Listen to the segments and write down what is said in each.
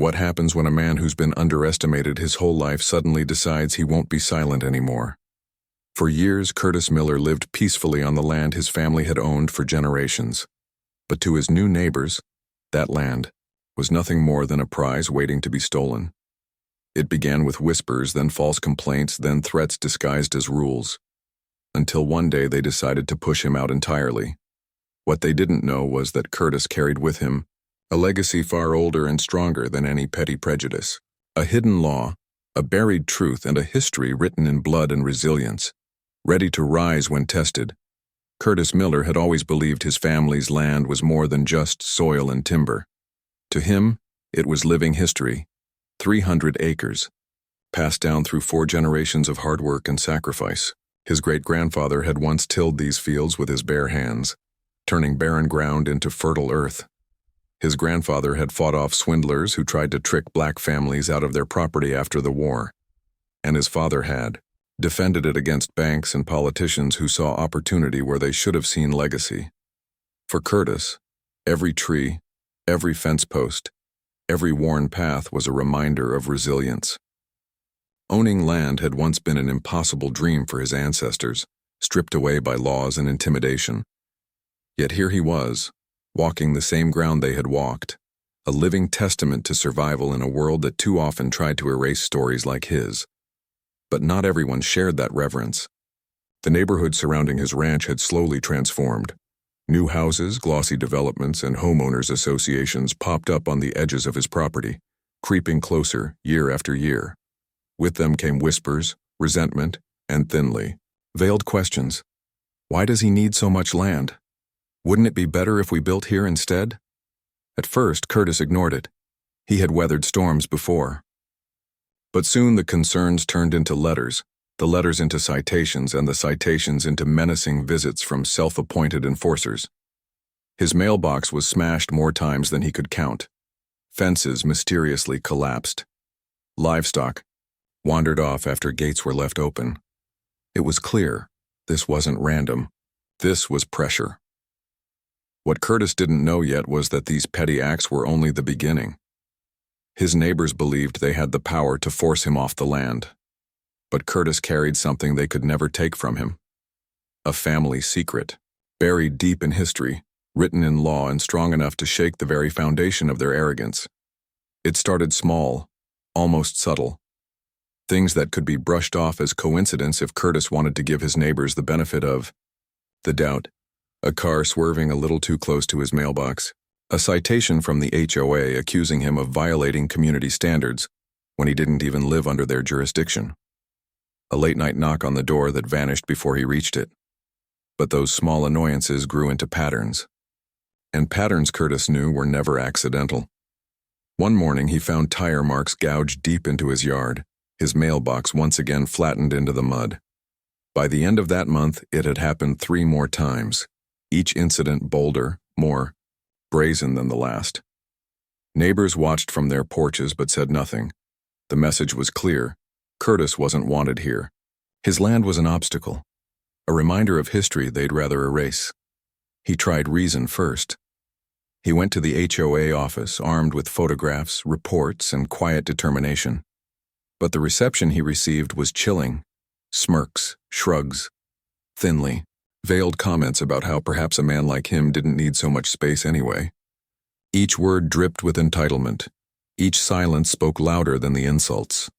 What happens when a man who's been underestimated his whole life suddenly decides he won't be silent anymore? For years, Curtis Miller lived peacefully on the land his family had owned for generations. But to his new neighbors, that land was nothing more than a prize waiting to be stolen. It began with whispers, then false complaints, then threats disguised as rules, until one day they decided to push him out entirely. What they didn't know was that Curtis carried with him a legacy far older and stronger than any petty prejudice, a hidden law, a buried truth, and a history written in blood and resilience, ready to rise when tested. Curtis Miller had always believed his family's land was more than just soil and timber. To him, it was living history, 300 acres, passed down through 4 generations of hard work and sacrifice. His great-grandfather had once tilled these fields with his bare hands, turning barren ground into fertile earth. His grandfather had fought off swindlers who tried to trick black families out of their property after the war. And his father had defended it against banks and politicians who saw opportunity where they should have seen legacy. For Curtis, every tree, every fence post, every worn path was a reminder of resilience. Owning land had once been an impossible dream for his ancestors, stripped away by laws and intimidation. Yet here he was, walking the same ground they had walked, a living testament to survival in a world that too often tried to erase stories like his. But not everyone shared that reverence. The neighborhood surrounding his ranch had slowly transformed. New houses, glossy developments, and homeowners associations popped up on the edges of his property, creeping closer year after year. With them came whispers, resentment, and thinly veiled questions. Why does he need so much land? Wouldn't it be better if we built here instead? At first, Curtis ignored it. He had weathered storms before. But soon the concerns turned into letters, the letters into citations, and the citations into menacing visits from self-appointed enforcers. His mailbox was smashed more times than he could count. Fences mysteriously collapsed. Livestock wandered off after gates were left open. It was clear this wasn't random. This was pressure. What Curtis didn't know yet was that these petty acts were only the beginning. His neighbors believed they had the power to force him off the land. But Curtis carried something they could never take from him. A family secret, buried deep in history, written in law and strong enough to shake the very foundation of their arrogance. It started small, almost subtle. Things that could be brushed off as coincidence if Curtis wanted to give his neighbors the benefit of the doubt. A car swerving a little too close to his mailbox. A citation from the HOA accusing him of violating community standards when he didn't even live under their jurisdiction. A late-night knock on the door that vanished before he reached it. But those small annoyances grew into patterns. And patterns, Curtis knew, were never accidental. One morning he found tire marks gouged deep into his yard, his mailbox once again flattened into the mud. By the end of that month, it had happened 3 more times, each incident bolder, more brazen than the last. Neighbors watched from their porches but said nothing. The message was clear. Curtis wasn't wanted here. His land was an obstacle, a reminder of history they'd rather erase. He tried reason first. He went to the HOA office armed with photographs, reports, and quiet determination. But the reception he received was chilling. Smirks, shrugs, thinly veiled comments about how perhaps a man like him didn't need so much space anyway. Each word dripped with entitlement. Each silence spoke louder than the insults.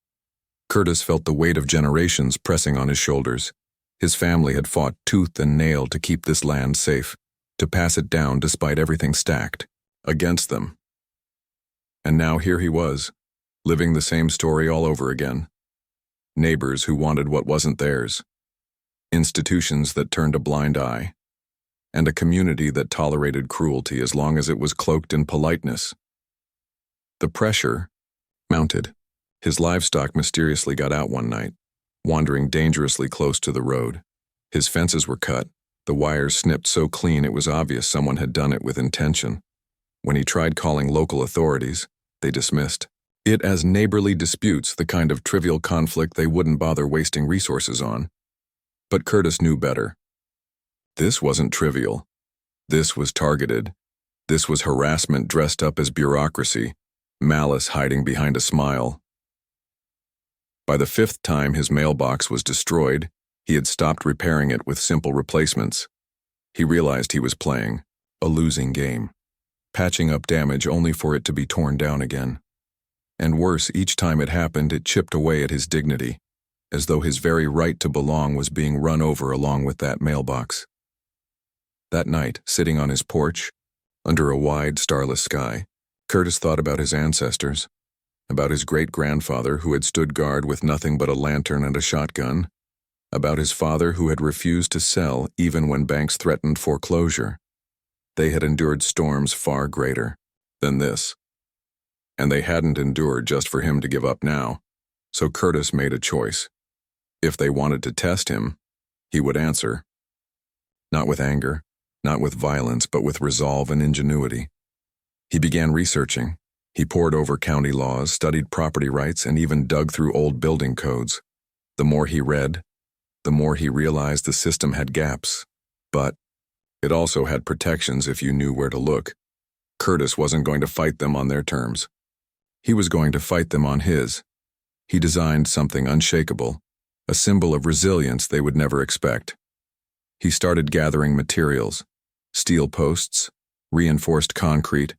Curtis felt the weight of generations pressing on his shoulders. His family had fought tooth and nail to keep this land safe, to pass it down despite everything stacked against them. And now here he was, living the same story all over again. Neighbors who wanted what wasn't theirs. Institutions that turned a blind eye, and a community that tolerated cruelty as long as it was cloaked in politeness. The pressure mounted. His livestock mysteriously got out one night, wandering dangerously close to the road. His fences were cut, the wires snipped so clean it was obvious someone had done it with intention. When he tried calling local authorities, they dismissed it as neighborly disputes, the kind of trivial conflict they wouldn't bother wasting resources on. But Curtis knew better. This wasn't trivial. This was targeted. This was harassment dressed up as bureaucracy, malice hiding behind a smile. By the fifth time his mailbox was destroyed, he had stopped repairing it with simple replacements. He realized he was playing a losing game, patching up damage only for it to be torn down again. And worse, each time it happened, it chipped away at his dignity, as though his very right to belong was being run over along with that mailbox. That night, sitting on his porch, under a wide, starless sky, Curtis thought about his ancestors, about his great-grandfather who had stood guard with nothing but a lantern and a shotgun, about his father who had refused to sell even when banks threatened foreclosure. They had endured storms far greater than this. And they hadn't endured just for him to give up now, so Curtis made a choice. If they wanted to test him, he would answer. Not with anger, not with violence, but with resolve and ingenuity. He began researching. He pored over county laws, studied property rights, and even dug through old building codes. The more he read, the more he realized the system had gaps. But it also had protections if you knew where to look. Curtis wasn't going to fight them on their terms. He was going to fight them on his. He designed something unshakable, a symbol of resilience they would never expect. He started gathering materials, steel posts, reinforced concrete,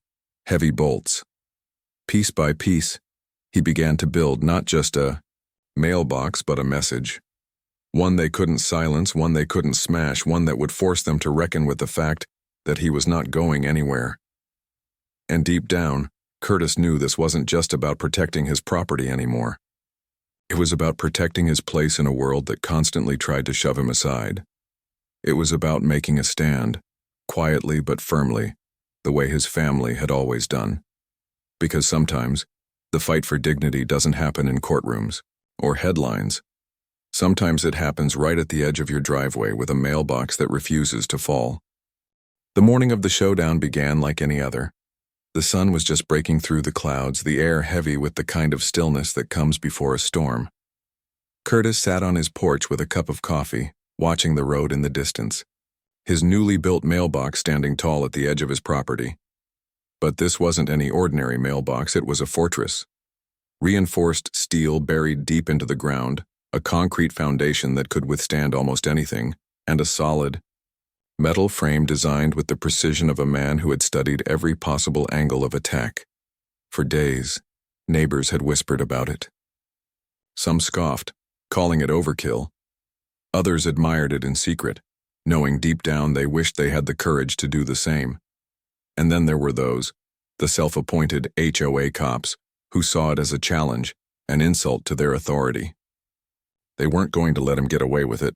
heavy bolts. Piece by piece, he began to build not just a mailbox but a message. One they couldn't silence, one they couldn't smash, one that would force them to reckon with the fact that he was not going anywhere. And deep down, Curtis knew this wasn't just about protecting his property anymore. It was about protecting his place in a world that constantly tried to shove him aside. It was about making a stand, quietly but firmly, the way his family had always done. Because sometimes, the fight for dignity doesn't happen in courtrooms or headlines. Sometimes it happens right at the edge of your driveway with a mailbox that refuses to fall. The morning of the showdown began like any other. The sun was just breaking through the clouds, the air heavy with the kind of stillness that comes before a storm. Curtis sat on his porch with a cup of coffee, watching the road in the distance, his newly built mailbox standing tall at the edge of his property. But this wasn't any ordinary mailbox, it was a fortress. Reinforced steel buried deep into the ground, a concrete foundation that could withstand almost anything, and a solid, metal frame designed with the precision of a man who had studied every possible angle of attack. For days, neighbors had whispered about it. Some scoffed, calling it overkill. Others admired it in secret, knowing deep down they wished they had the courage to do the same. And then there were those, the self-appointed HOA cops, who saw it as a challenge, an insult to their authority. They weren't going to let him get away with it.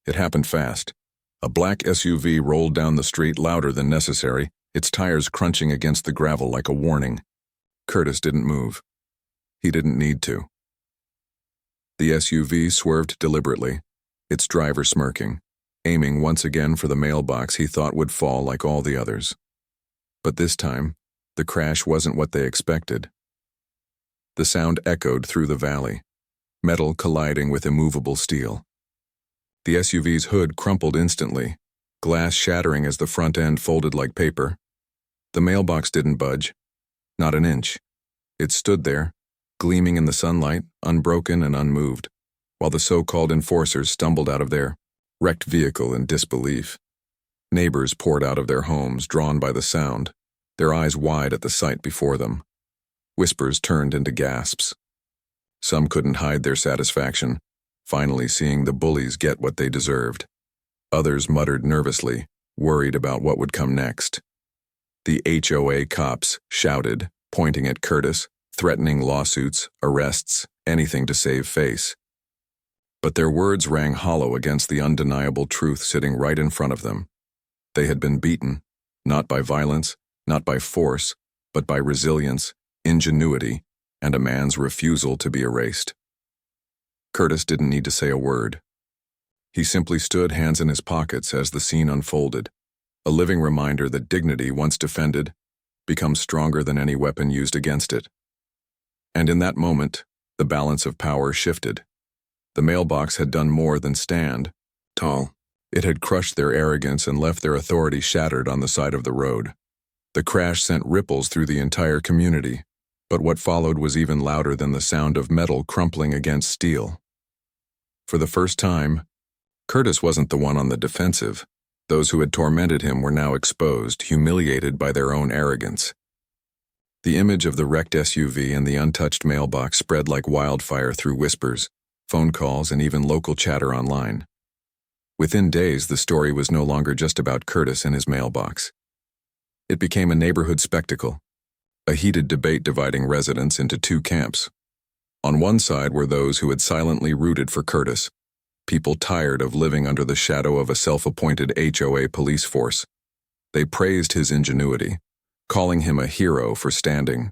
It happened fast. A black SUV rolled down the street louder than necessary, its tires crunching against the gravel like a warning. Curtis didn't move. He didn't need to. The SUV swerved deliberately, its driver smirking, aiming once again for the mailbox he thought would fall like all the others. But this time, the crash wasn't what they expected. The sound echoed through the valley, metal colliding with immovable steel. The SUV's hood crumpled instantly, glass shattering as the front end folded like paper. The mailbox didn't budge, not an inch. It stood there, gleaming in the sunlight, unbroken and unmoved, while the so-called enforcers stumbled out of their wrecked vehicle in disbelief. Neighbors poured out of their homes, drawn by the sound, their eyes wide at the sight before them. Whispers turned into gasps. Some couldn't hide their satisfaction, finally seeing the bullies get what they deserved. Others muttered nervously, worried about what would come next. The HOA cops shouted, pointing at Curtis, threatening lawsuits, arrests, anything to save face. But their words rang hollow against the undeniable truth sitting right in front of them. They had been beaten, not by violence, not by force, but by resilience, ingenuity, and a man's refusal to be erased. Curtis didn't need to say a word. He simply stood, hands in his pockets, as the scene unfolded, a living reminder that dignity, once defended, becomes stronger than any weapon used against it. And in that moment, the balance of power shifted. The mailbox had done more than stand tall. It had crushed their arrogance and left their authority shattered on the side of the road. The crash sent ripples through the entire community, But what followed was even louder than the sound of metal crumpling against steel. For the first time, Curtis wasn't the one on the defensive. Those who had tormented him were now exposed, humiliated by their own arrogance. The image of the wrecked SUV and the untouched mailbox spread like wildfire through whispers, phone calls, and even local chatter online. Within days, the story was no longer just about Curtis and his mailbox. It became a neighborhood spectacle, a heated debate dividing residents into two camps. On one side were those who had silently rooted for Curtis, people tired of living under the shadow of a self-appointed HOA police force. They praised his ingenuity, calling him a hero for standing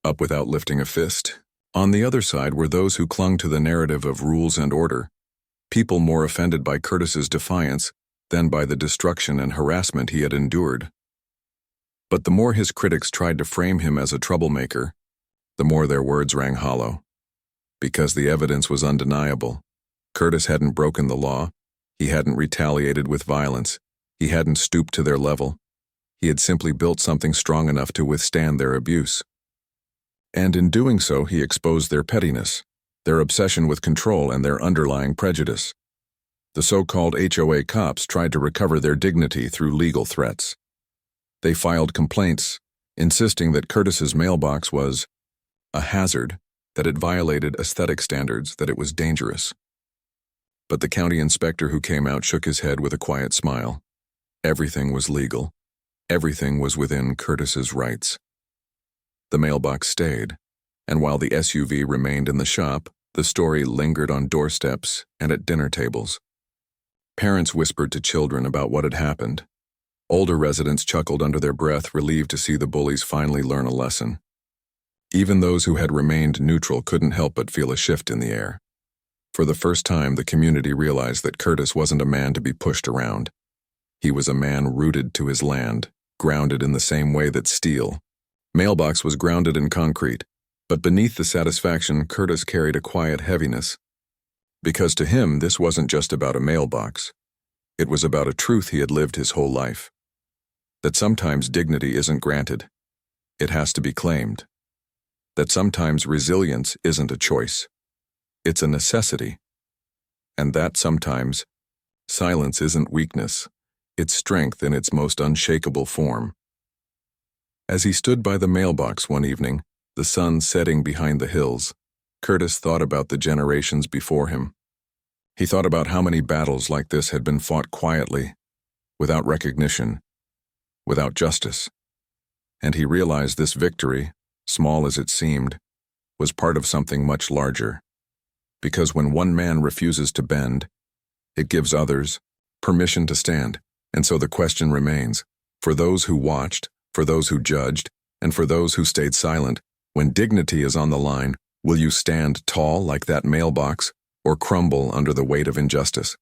up without lifting a fist. On the other side were those who clung to the narrative of rules and order, people more offended by Curtis's defiance than by the destruction and harassment he had endured. But the more his critics tried to frame him as a troublemaker, the more their words rang hollow. Because the evidence was undeniable. Curtis hadn't broken the law, he hadn't retaliated with violence, he hadn't stooped to their level. He had simply built something strong enough to withstand their abuse. And in doing so, he exposed their pettiness, their obsession with control, and their underlying prejudice. The so-called HOA cops tried to recover their dignity through legal threats. They filed complaints, insisting that Curtis's mailbox was a hazard, that it violated aesthetic standards, that it was dangerous. But the county inspector who came out shook his head with a quiet smile. Everything was legal. Everything was within Curtis's rights. The mailbox stayed, and while the SUV remained in the shop, the story lingered on doorsteps and at dinner tables. Parents whispered to children about what had happened. Older residents chuckled under their breath, relieved to see the bullies finally learn a lesson. Even those who had remained neutral couldn't help but feel a shift in the air. For the first time, the community realized that Curtis wasn't a man to be pushed around. He was a man rooted to his land, grounded in the same way that steel. Mailbox was grounded in concrete, but beneath the satisfaction, Curtis carried a quiet heaviness. Because to him, this wasn't just about a mailbox. It was about a truth he had lived his whole life. That sometimes dignity isn't granted. It has to be claimed. That sometimes resilience isn't a choice. It's a necessity. And that sometimes silence isn't weakness. It's strength in its most unshakable form. As he stood by the mailbox one evening, the sun setting behind the hills, Curtis thought about the generations before him. He thought about how many battles like this had been fought quietly, without recognition, without justice. And he realized this victory, small as it seemed, was part of something much larger. Because when one man refuses to bend, it gives others permission to stand. And so the question remains, for those who watched, for those who judged, and for those who stayed silent, when dignity is on the line, will you stand tall like that mailbox or crumble under the weight of injustice?